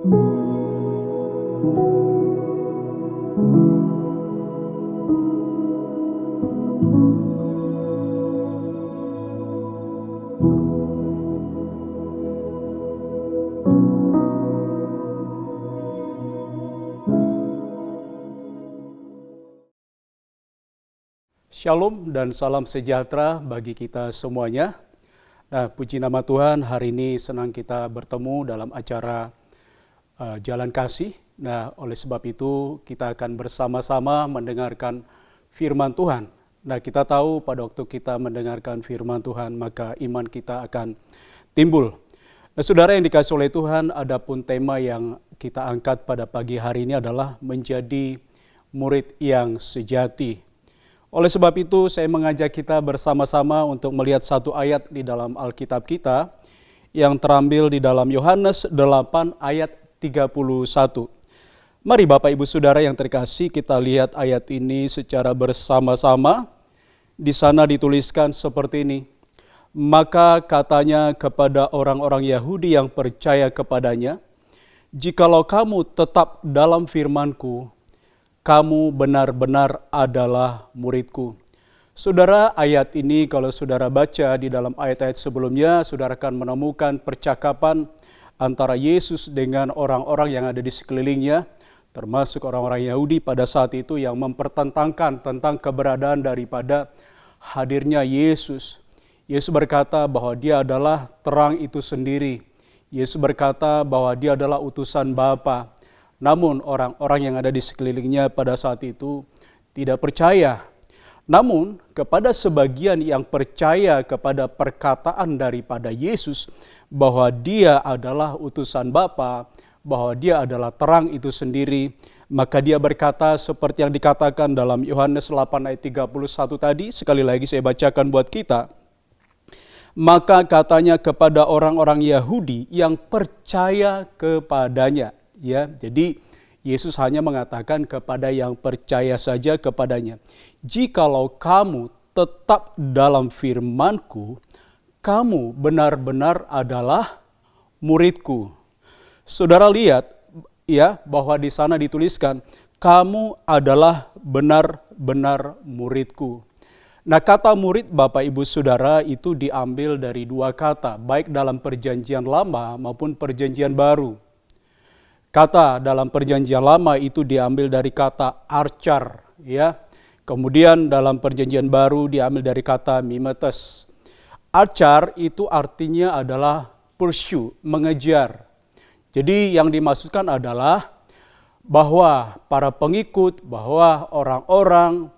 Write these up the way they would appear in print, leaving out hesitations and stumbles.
Shalom dan salam sejahtera bagi kita semuanya. Nah, puji nama Tuhan, hari ini senang kita bertemu dalam acara Jalan Kasih. Nah, oleh sebab itu kita akan bersama-sama mendengarkan firman Tuhan. Nah, kita tahu pada waktu kita mendengarkan firman Tuhan, maka iman kita akan timbul. Nah, saudara yang dikasihi oleh Tuhan, adapun tema yang kita angkat pada pagi hari ini adalah menjadi murid yang sejati. Oleh sebab itu, saya mengajak kita bersama-sama untuk melihat satu ayat di dalam Alkitab kita yang terambil di dalam Yohanes 8 ayat 31. Mari Bapak Ibu Saudara yang terkasih, kita lihat ayat ini secara bersama-sama. Di sana dituliskan seperti ini. Maka katanya kepada orang-orang Yahudi yang percaya kepadanya, "Jikalau kamu tetap dalam firman-Ku, kamu benar-benar adalah muridku." Saudara, ayat ini kalau saudara baca di dalam ayat-ayat sebelumnya, saudara akan menemukan percakapan antara Yesus dengan orang-orang yang ada di sekelilingnya, termasuk orang-orang Yahudi pada saat itu yang mempertentangkan tentang keberadaan daripada hadirnya Yesus. Yesus berkata bahwa dia adalah terang itu sendiri. Yesus berkata bahwa dia adalah utusan Bapa. Namun orang-orang yang ada di sekelilingnya pada saat itu tidak percaya. Namun kepada sebagian yang percaya kepada perkataan daripada Yesus bahwa dia adalah utusan Bapa, bahwa dia adalah terang itu sendiri, maka dia berkata seperti yang dikatakan dalam Yohanes 8 ayat 31 tadi, sekali lagi saya bacakan buat kita. Maka katanya kepada orang-orang Yahudi yang percaya kepadanya. Ya, jadi Yesus hanya mengatakan kepada yang percaya saja kepadanya. Jikalau kamu tetap dalam firman-Ku, kamu benar-benar adalah muridku. Saudara lihat ya bahwa di sana dituliskan, kamu adalah benar-benar muridku. Nah, kata murid Bapak Ibu Saudara itu diambil dari dua kata, baik dalam perjanjian lama maupun perjanjian baru. Kata dalam perjanjian lama itu diambil dari kata archar, ya. Kemudian dalam perjanjian baru diambil dari kata mimetes. Archar itu artinya adalah pursue, mengejar. Jadi yang dimaksudkan adalah bahwa para pengikut, bahwa orang-orang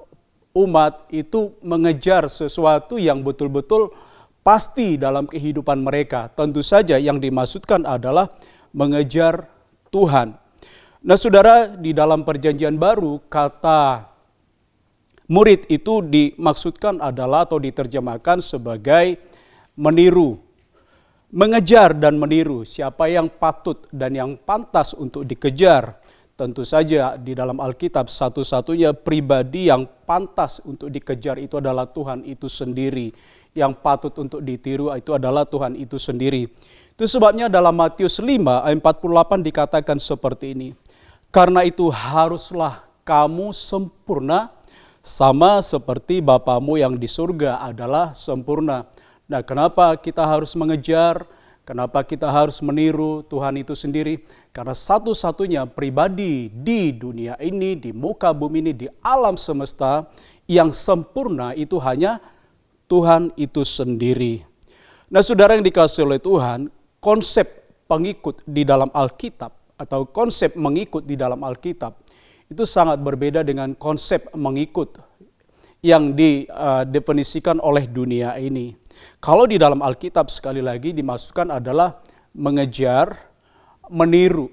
umat itu mengejar sesuatu yang betul-betul pasti dalam kehidupan mereka. Tentu saja yang dimaksudkan adalah mengejar Tuhan. Nah, saudara, di dalam perjanjian baru kata murid itu dimaksudkan adalah atau diterjemahkan sebagai meniru. Mengejar dan meniru siapa yang patut dan yang pantas untuk dikejar. Tentu saja di dalam Alkitab satu-satunya pribadi yang pantas untuk dikejar itu adalah Tuhan itu sendiri. Yang patut untuk ditiru itu adalah Tuhan itu sendiri. Itu sebabnya dalam Matius 5 ayat 48 dikatakan seperti ini. Karena itu haruslah kamu sempurna sama seperti Bapamu yang di surga adalah sempurna. Nah, kenapa kita harus mengejar? Kenapa kita harus meniru Tuhan itu sendiri? Karena satu-satunya pribadi di dunia ini, di muka bumi ini, di alam semesta yang sempurna itu hanya Tuhan itu sendiri. Nah, saudara yang dikasihi oleh Tuhan, konsep pengikut di dalam Alkitab atau konsep mengikut di dalam Alkitab itu sangat berbeda dengan konsep mengikut yang didefinisikan oleh dunia ini. Kalau di dalam Alkitab sekali lagi dimaksudkan adalah mengejar, meniru.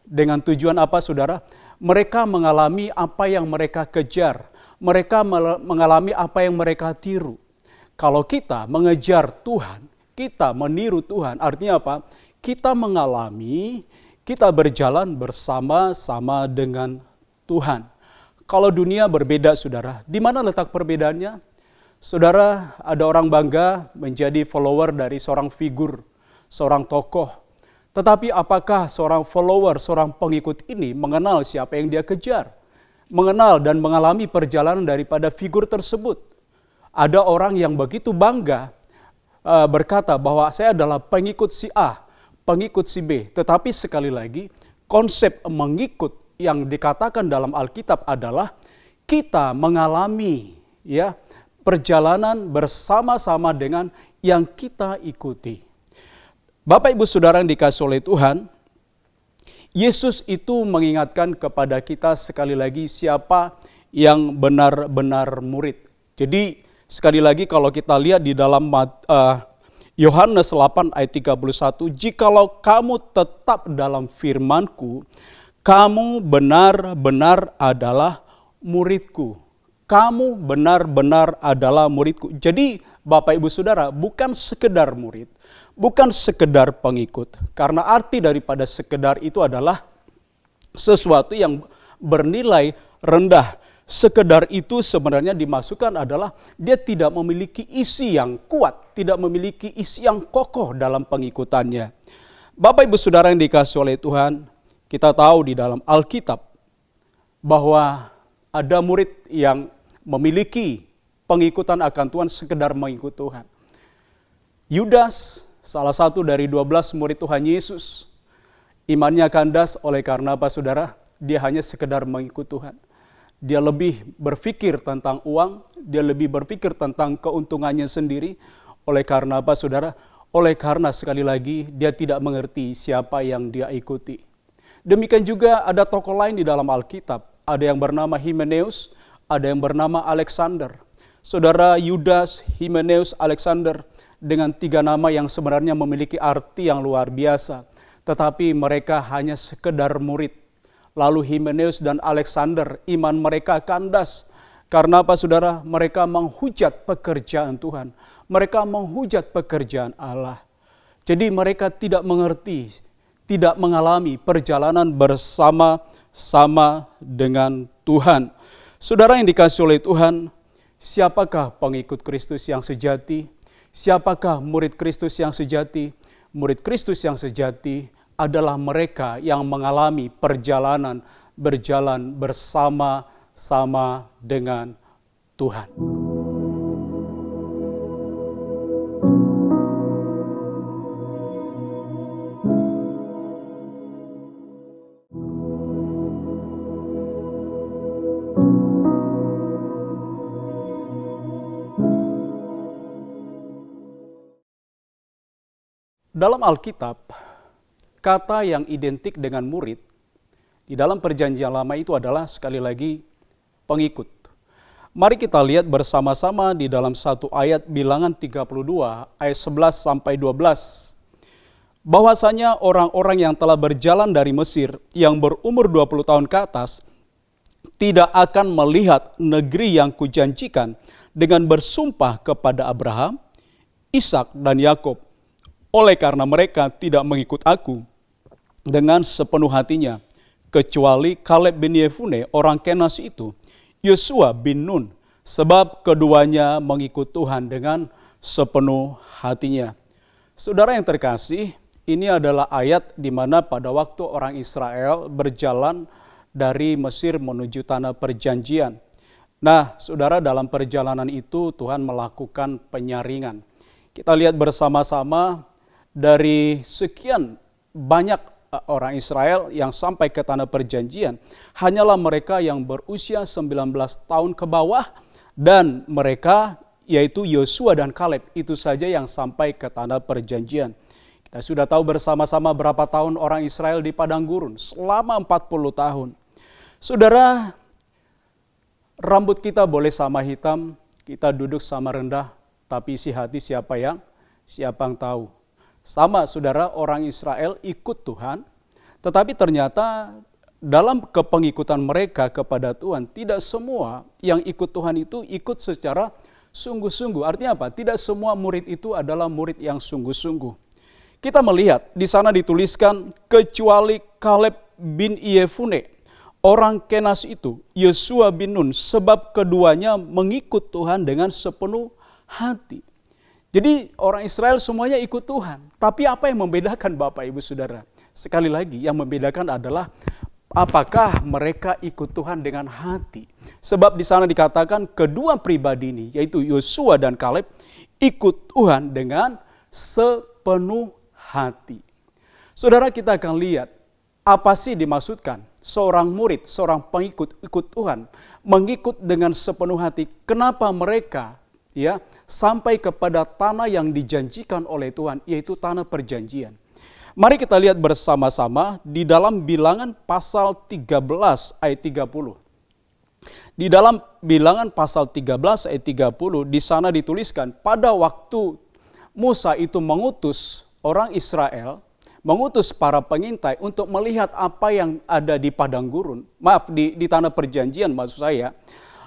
Dengan tujuan apa saudara? Mereka mengalami apa yang mereka kejar. Mereka mengalami apa yang mereka tiru. Kalau kita mengejar Tuhan, kita meniru Tuhan, artinya apa? Kita mengalami, kita berjalan bersama-sama dengan Tuhan. Kalau dunia berbeda saudara, di mana letak perbedaannya? Saudara, ada orang bangga menjadi follower dari seorang figur, seorang tokoh. Tetapi apakah seorang follower, seorang pengikut ini mengenal siapa yang dia kejar? Mengenal dan mengalami perjalanan daripada figur tersebut. Ada orang yang begitu bangga berkata bahwa saya adalah pengikut si A, pengikut si B. Tetapi sekali lagi, konsep mengikut yang dikatakan dalam Alkitab adalah kita mengalami perjalanan bersama-sama dengan yang kita ikuti. Bapak Ibu Saudara yang dikasihi oleh Tuhan, Yesus itu mengingatkan kepada kita sekali lagi siapa yang benar-benar murid. Jadi sekali lagi kalau kita lihat di dalam Yohanes 8 ayat 31, jikalau kamu tetap dalam firman-Ku, kamu benar-benar adalah murid-Ku. Kamu benar-benar adalah murid-Ku. Jadi Bapak Ibu Saudara, bukan sekedar murid, bukan sekedar pengikut. Karena arti daripada sekedar itu adalah sesuatu yang bernilai rendah. Sekedar itu sebenarnya dimasukkan adalah dia tidak memiliki isi yang kuat, tidak memiliki isi yang kokoh dalam pengikutannya. Bapak Ibu Saudara yang dikasihi oleh Tuhan, kita tahu di dalam Alkitab bahwa ada murid yang memiliki pengikutan akan Tuhan sekedar mengikut Tuhan. Yudas, salah satu dari 12 murid Tuhan Yesus, imannya kandas oleh karena apa saudara? Dia hanya sekedar mengikut Tuhan. Dia lebih berpikir tentang uang, dia lebih berpikir tentang keuntungannya sendiri. Oleh karena apa saudara? Oleh karena sekali lagi dia tidak mengerti siapa yang dia ikuti. Demikian juga ada tokoh lain di dalam Alkitab. Ada yang bernama Himeneus, ada yang bernama Alexander. Saudara, Yudas, Himeneus, Alexander dengan 3 nama yang sebenarnya memiliki arti yang luar biasa. Tetapi mereka hanya sekedar murid. Lalu Himeneus dan Alexander, iman mereka kandas. Karena apa saudara? Mereka menghujat pekerjaan Tuhan. Mereka menghujat pekerjaan Allah. Jadi mereka tidak mengerti, tidak mengalami perjalanan bersama-sama dengan Tuhan. Saudara yang dikasihi oleh Tuhan, siapakah pengikut Kristus yang sejati? Siapakah murid Kristus yang sejati? Murid Kristus yang sejati adalah mereka yang mengalami perjalanan berjalan bersama-sama dengan Tuhan. Dalam Alkitab, kata yang identik dengan murid di dalam perjanjian lama itu adalah sekali lagi pengikut. Mari kita lihat bersama-sama di dalam satu ayat Bilangan 32 ayat 11 sampai 12. Bahwasanya orang-orang yang telah berjalan dari Mesir yang berumur 20 tahun ke atas tidak akan melihat negeri yang kujanjikan dengan bersumpah kepada Abraham, Ishak dan Yakub. Oleh karena mereka tidak mengikut aku dengan sepenuh hatinya, kecuali Kaleb bin Yefune orang Kenas itu, Yosua bin Nun, sebab keduanya mengikut Tuhan dengan sepenuh hatinya. Saudara yang terkasih, ini adalah ayat di mana pada waktu orang Israel berjalan dari Mesir menuju tanah perjanjian. Nah, saudara, dalam perjalanan itu Tuhan melakukan penyaringan. Kita lihat bersama-sama dari sekian banyak orang Israel yang sampai ke tanah perjanjian, hanyalah mereka yang berusia 19 tahun ke bawah dan mereka yaitu Yosua dan Kaleb itu saja yang sampai ke tanah perjanjian. Kita sudah tahu bersama-sama berapa tahun orang Israel di padang gurun, selama 40 tahun. Saudara, rambut kita boleh sama hitam, kita duduk sama rendah, tapi isi hati siapa yang tahu. Sama saudara, orang Israel ikut Tuhan, tetapi ternyata dalam kepengikutan mereka kepada Tuhan, tidak semua yang ikut Tuhan itu ikut secara sungguh-sungguh. Artinya apa? Tidak semua murid itu adalah murid yang sungguh-sungguh. Kita melihat di sana dituliskan, kecuali Kaleb bin Yefune, orang Kenas itu, Yosua bin Nun, sebab keduanya mengikut Tuhan dengan sepenuh hati. Jadi orang Israel semuanya ikut Tuhan. Tapi apa yang membedakan Bapak Ibu Saudara? Sekali lagi yang membedakan adalah apakah mereka ikut Tuhan dengan hati. Sebab di sana dikatakan kedua pribadi ini, yaitu Yosua dan Kaleb, ikut Tuhan dengan sepenuh hati. Saudara, kita akan lihat apa sih dimaksudkan seorang murid, seorang pengikut ikut Tuhan, mengikut dengan sepenuh hati. Kenapa mereka sampai kepada tanah yang dijanjikan oleh Tuhan, yaitu tanah perjanjian. Mari kita lihat bersama-sama di dalam Bilangan pasal 13 ayat 30. Di dalam Bilangan pasal 13 ayat 30, di sana dituliskan, pada waktu Musa itu mengutus orang Israel, mengutus para pengintai untuk melihat apa yang ada di padang gurun, di tanah perjanjian maksud saya.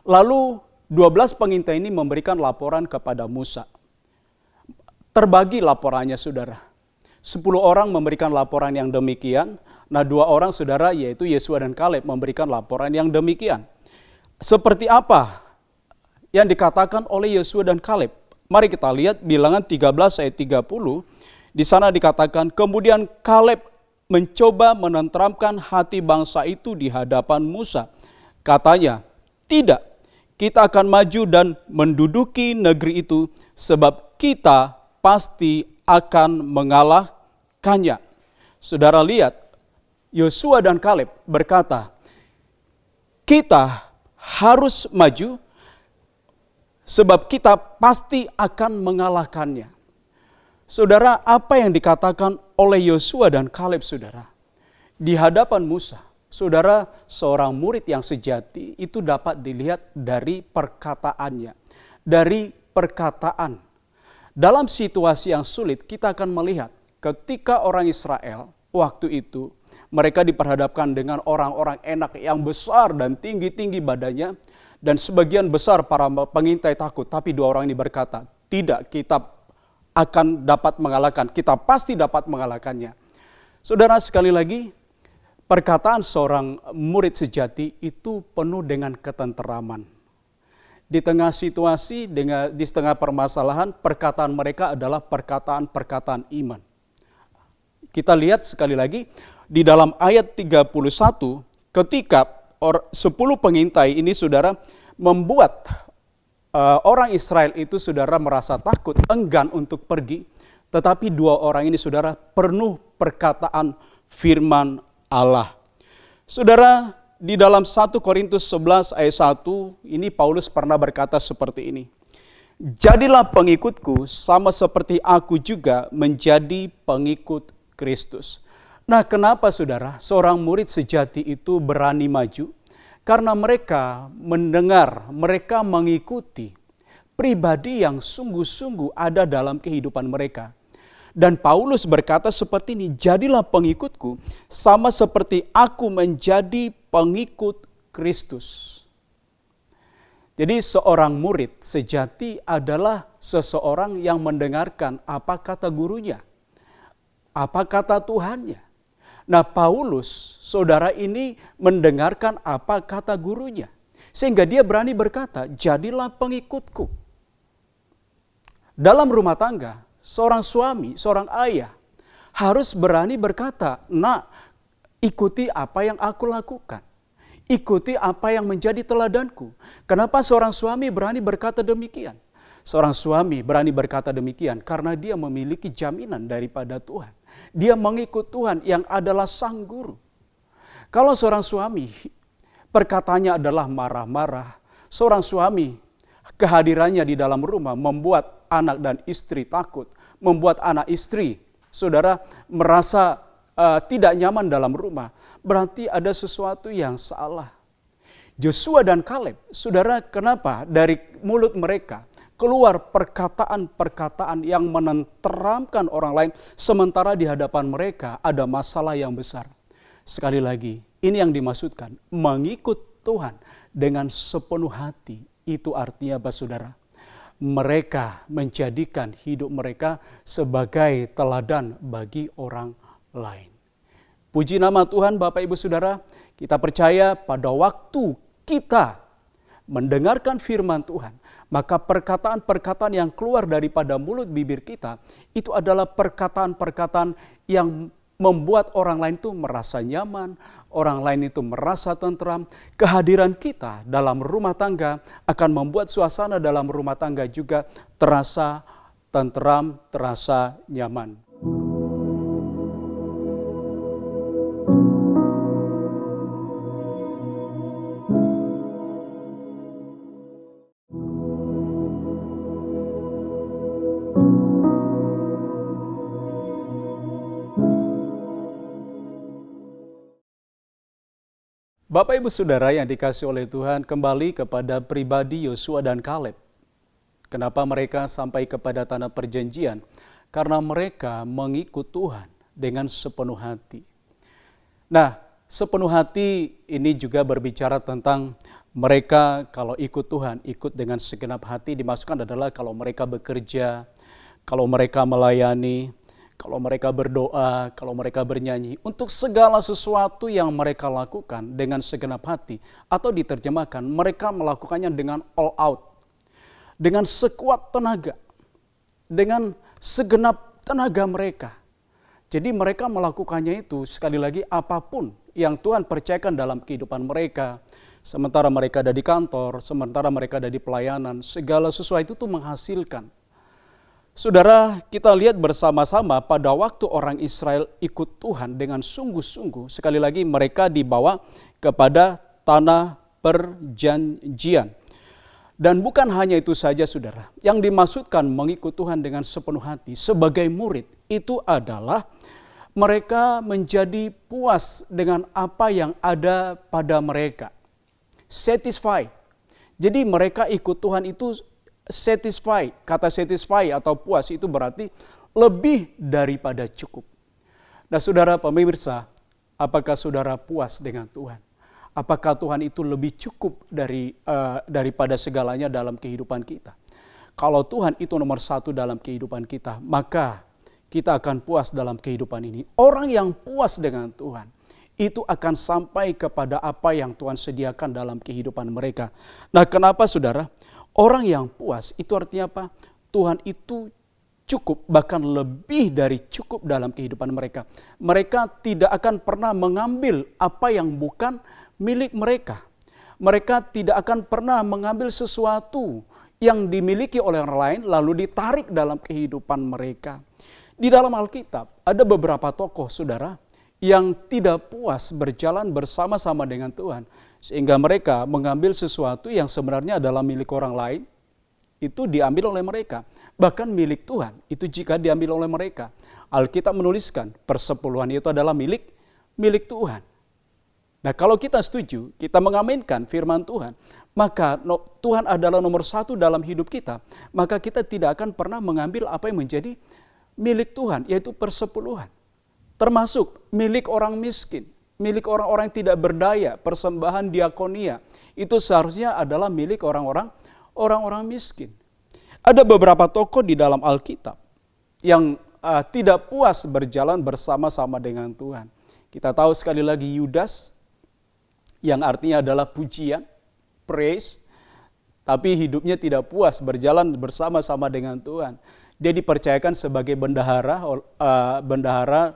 Lalu 12 pengintai ini memberikan laporan kepada Musa. Terbagi laporannya, saudara. 10 orang memberikan laporan yang demikian. Nah, 2 orang, saudara, yaitu Yosua dan Kaleb, memberikan laporan yang demikian. Seperti apa yang dikatakan oleh Yosua dan Kaleb? Mari kita lihat Bilangan 13 ayat 30. Di sana dikatakan, kemudian Kaleb mencoba menenteramkan hati bangsa itu di hadapan Musa. Katanya, tidak, kita akan maju dan menduduki negeri itu sebab kita pasti akan mengalahkannya. Saudara lihat, Yosua dan Kaleb berkata, kita harus maju sebab kita pasti akan mengalahkannya. Saudara, apa yang dikatakan oleh Yosua dan Kaleb, saudara, di hadapan Musa, saudara, seorang murid yang sejati itu dapat dilihat dari perkataannya. Dari perkataan. Dalam situasi yang sulit kita akan melihat ketika orang Israel waktu itu mereka diperhadapkan dengan orang-orang enak yang besar dan tinggi-tinggi badannya. Dan sebagian besar para pengintai takut. Tapi 2 orang ini berkata, tidak, kita akan dapat mengalahkan. Kita pasti dapat mengalahkannya. Saudara, sekali lagi, perkataan seorang murid sejati itu penuh dengan ketenteraman. Di tengah situasi, di tengah permasalahan, perkataan mereka adalah perkataan-perkataan iman. Kita lihat sekali lagi di dalam ayat 31, ketika 10 pengintai ini, saudara, membuat orang Israel itu, saudara, merasa takut, enggan untuk pergi. Tetapi 2 orang ini, saudara, penuh perkataan firman Allah. Saudara, di dalam 1 Korintus 11 ayat 1, ini Paulus pernah berkata seperti ini. Jadilah pengikutku sama seperti aku juga menjadi pengikut Kristus. Nah, kenapa, saudara, seorang murid sejati itu berani maju? Karena mereka mendengar, mereka mengikuti pribadi yang sungguh-sungguh ada dalam kehidupan mereka. Dan Paulus berkata seperti ini, jadilah pengikutku sama seperti aku menjadi pengikut Kristus. Jadi seorang murid sejati adalah seseorang yang mendengarkan apa kata gurunya, apa kata Tuhannya. Nah, Paulus, saudara, ini mendengarkan apa kata gurunya. Sehingga dia berani berkata, jadilah pengikutku. Dalam rumah tangga, seorang suami, seorang ayah harus berani berkata, nak, ikuti apa yang aku lakukan. Ikuti apa yang menjadi teladanku. Kenapa seorang suami berani berkata demikian? Seorang suami berani berkata demikian karena dia memiliki jaminan daripada Tuhan. Dia mengikut Tuhan yang adalah sang guru. Kalau seorang suami perkataannya adalah marah-marah, seorang suami kehadirannya di dalam rumah membuat anak dan istri takut, membuat anak istri, saudara, merasa tidak nyaman dalam rumah, berarti ada sesuatu yang salah. Yosua dan Kaleb, saudara, kenapa dari mulut mereka keluar perkataan-perkataan yang menenteramkan orang lain, sementara di hadapan mereka ada masalah yang besar. Sekali lagi, ini yang dimaksudkan, mengikut Tuhan dengan sepenuh hati. Itu artinya apa, saudara? Mereka menjadikan hidup mereka sebagai teladan bagi orang lain. Puji nama Tuhan, Bapak Ibu Saudara, kita percaya pada waktu kita mendengarkan firman Tuhan, maka perkataan-perkataan yang keluar daripada mulut bibir kita itu adalah perkataan-perkataan yang membuat orang lain itu merasa nyaman, orang lain itu merasa tentram. Kehadiran kita dalam rumah tangga akan membuat suasana dalam rumah tangga juga terasa tentram, terasa nyaman. Bapak Ibu Saudara yang dikasihi oleh Tuhan, kembali kepada pribadi Yosua dan Kaleb. Kenapa mereka sampai kepada tanah perjanjian? Karena mereka mengikut Tuhan dengan sepenuh hati. Nah, sepenuh hati ini juga berbicara tentang mereka kalau ikut Tuhan, ikut dengan segenap hati, dimasukkan adalah kalau mereka bekerja, kalau mereka melayani, kalau mereka berdoa, kalau mereka bernyanyi, untuk segala sesuatu yang mereka lakukan dengan segenap hati, atau diterjemahkan, mereka melakukannya dengan all out, dengan sekuat tenaga, dengan segenap tenaga mereka. Jadi mereka melakukannya itu, sekali lagi apapun yang Tuhan percayakan dalam kehidupan mereka, sementara mereka ada di kantor, sementara mereka ada di pelayanan, segala sesuatu itu menghasilkan. Saudara, kita lihat bersama-sama pada waktu orang Israel ikut Tuhan dengan sungguh-sungguh, sekali lagi mereka dibawa kepada tanah perjanjian. Dan bukan hanya itu saja saudara, yang dimaksudkan mengikut Tuhan dengan sepenuh hati sebagai murid, itu adalah mereka menjadi puas dengan apa yang ada pada mereka. Satisfy. Jadi mereka ikut Tuhan itu satisfy, kata satisfy atau puas itu berarti lebih daripada cukup. Nah saudara pemirsa, apakah saudara puas dengan Tuhan? Apakah Tuhan itu lebih cukup daripada segalanya dalam kehidupan kita? Kalau Tuhan itu nomor satu dalam kehidupan kita, maka kita akan puas dalam kehidupan ini. Orang yang puas dengan Tuhan, itu akan sampai kepada apa yang Tuhan sediakan dalam kehidupan mereka. Nah kenapa saudara? Orang yang puas itu artinya apa? Tuhan itu cukup, bahkan lebih dari cukup dalam kehidupan mereka. Mereka tidak akan pernah mengambil apa yang bukan milik mereka. Mereka tidak akan pernah mengambil sesuatu yang dimiliki oleh orang lain lalu ditarik dalam kehidupan mereka. Di dalam Alkitab ada beberapa tokoh saudara yang tidak puas berjalan bersama-sama dengan Tuhan. Sehingga mereka mengambil sesuatu yang sebenarnya adalah milik orang lain, itu diambil oleh mereka. Bahkan milik Tuhan, itu jika diambil oleh mereka. Alkitab menuliskan persepuluhan itu adalah milik Tuhan. Nah kalau kita setuju, kita mengaminkan firman Tuhan, maka Tuhan adalah nomor satu dalam hidup kita. Maka kita tidak akan pernah mengambil apa yang menjadi milik Tuhan, yaitu persepuluhan. Termasuk milik orang miskin. Milik orang-orang yang tidak berdaya, persembahan diakonia, itu seharusnya adalah milik orang-orang miskin. Ada beberapa tokoh di dalam Alkitab yang tidak puas berjalan bersama-sama dengan Tuhan. Kita tahu sekali lagi Yudas, yang artinya adalah pujian, praise, tapi hidupnya tidak puas berjalan bersama-sama dengan Tuhan. Dia dipercayakan sebagai bendahara,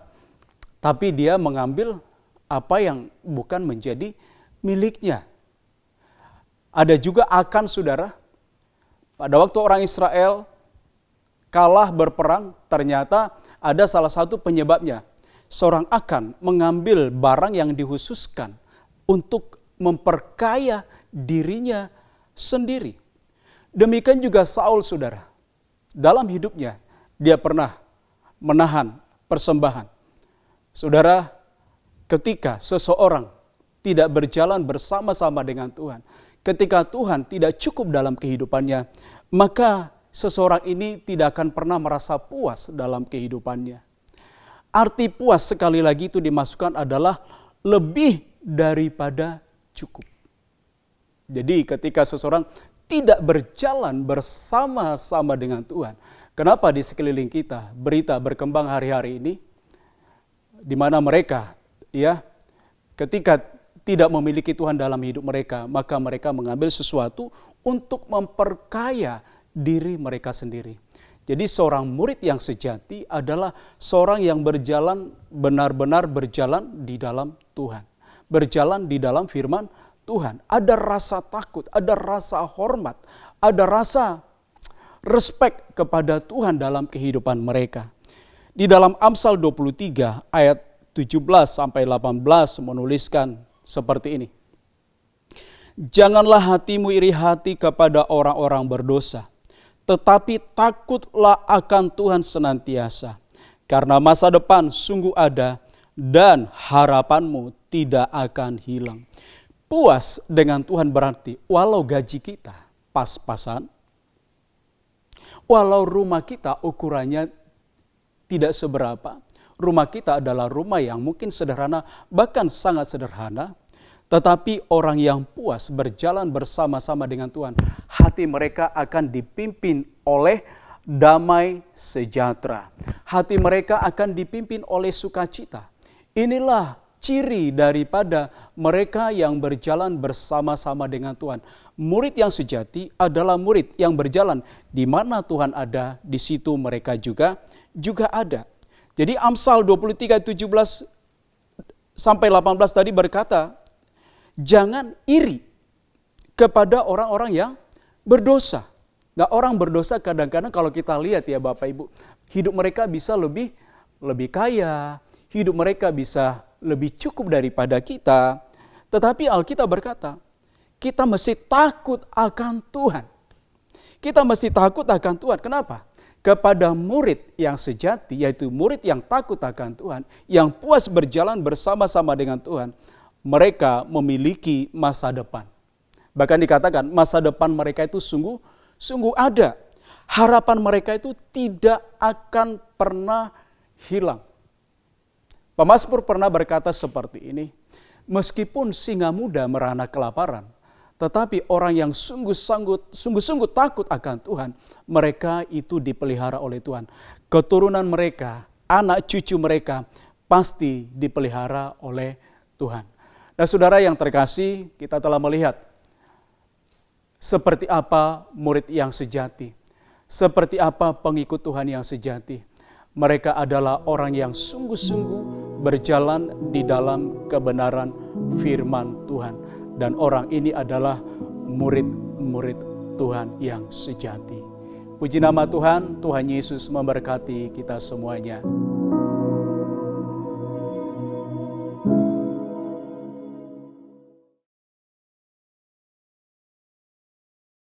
tapi dia mengambil apa yang bukan menjadi miliknya. Ada juga Akan saudara. Pada waktu orang Israel kalah berperang, ternyata ada salah satu penyebabnya. Seorang Akan mengambil barang yang dikhususkan untuk memperkaya dirinya sendiri. Demikian juga Saul saudara. Dalam hidupnya dia pernah menahan persembahan. Saudara, ketika seseorang tidak berjalan bersama-sama dengan Tuhan, ketika Tuhan tidak cukup dalam kehidupannya, maka seseorang ini tidak akan pernah merasa puas dalam kehidupannya. Arti puas sekali lagi itu dimasukkan adalah lebih daripada cukup. Jadi ketika seseorang tidak berjalan bersama-sama dengan Tuhan, kenapa di sekeliling kita berita berkembang hari-hari ini, di mana mereka ketika tidak memiliki Tuhan dalam hidup mereka, maka mereka mengambil sesuatu untuk memperkaya diri mereka sendiri. Jadi seorang murid yang sejati adalah seorang yang berjalan, benar-benar berjalan di dalam Tuhan. Berjalan di dalam firman Tuhan. Ada rasa takut, ada rasa hormat, ada rasa respek kepada Tuhan dalam kehidupan mereka. Di dalam Amsal 23 ayat 17-18 menuliskan seperti ini. Janganlah hatimu iri hati kepada orang-orang berdosa, tetapi takutlah akan Tuhan senantiasa, karena masa depan sungguh ada dan harapanmu tidak akan hilang. Puas dengan Tuhan berarti walau gaji kita pas-pasan, walau rumah kita ukurannya tidak seberapa, rumah kita adalah rumah yang mungkin sederhana, bahkan sangat sederhana, tetapi orang yang puas berjalan bersama-sama dengan Tuhan, hati mereka akan dipimpin oleh damai sejahtera. Hati mereka akan dipimpin oleh sukacita. Inilah ciri daripada mereka yang berjalan bersama-sama dengan Tuhan. Murid yang sejati adalah murid yang berjalan di mana Tuhan ada, di situ mereka juga ada. Jadi Amsal 23:17-18 tadi berkata, jangan iri kepada orang-orang yang berdosa. Nah, orang berdosa kadang-kadang kalau kita lihat ya Bapak Ibu, hidup mereka bisa lebih kaya, hidup mereka bisa lebih cukup daripada kita. Tetapi Alkitab berkata, kita mesti takut akan Tuhan. Kita mesti takut akan Tuhan. Kenapa? Kepada murid yang sejati, yaitu murid yang takut akan Tuhan, yang puas berjalan bersama-sama dengan Tuhan, mereka memiliki masa depan. Bahkan dikatakan masa depan mereka itu sungguh ada. Harapan mereka itu tidak akan pernah hilang. Pemazmur pernah berkata seperti ini, meskipun singa muda merana kelaparan, tetapi orang yang sungguh-sungguh takut akan Tuhan, mereka itu dipelihara oleh Tuhan. Keturunan mereka, anak cucu mereka pasti dipelihara oleh Tuhan. Nah saudara yang terkasih, kita telah melihat seperti apa murid yang sejati, seperti apa pengikut Tuhan yang sejati. Mereka adalah orang yang sungguh-sungguh berjalan di dalam kebenaran firman Tuhan. Dan orang ini adalah murid-murid Tuhan yang sejati. Puji nama Tuhan, Tuhan Yesus memberkati kita semuanya.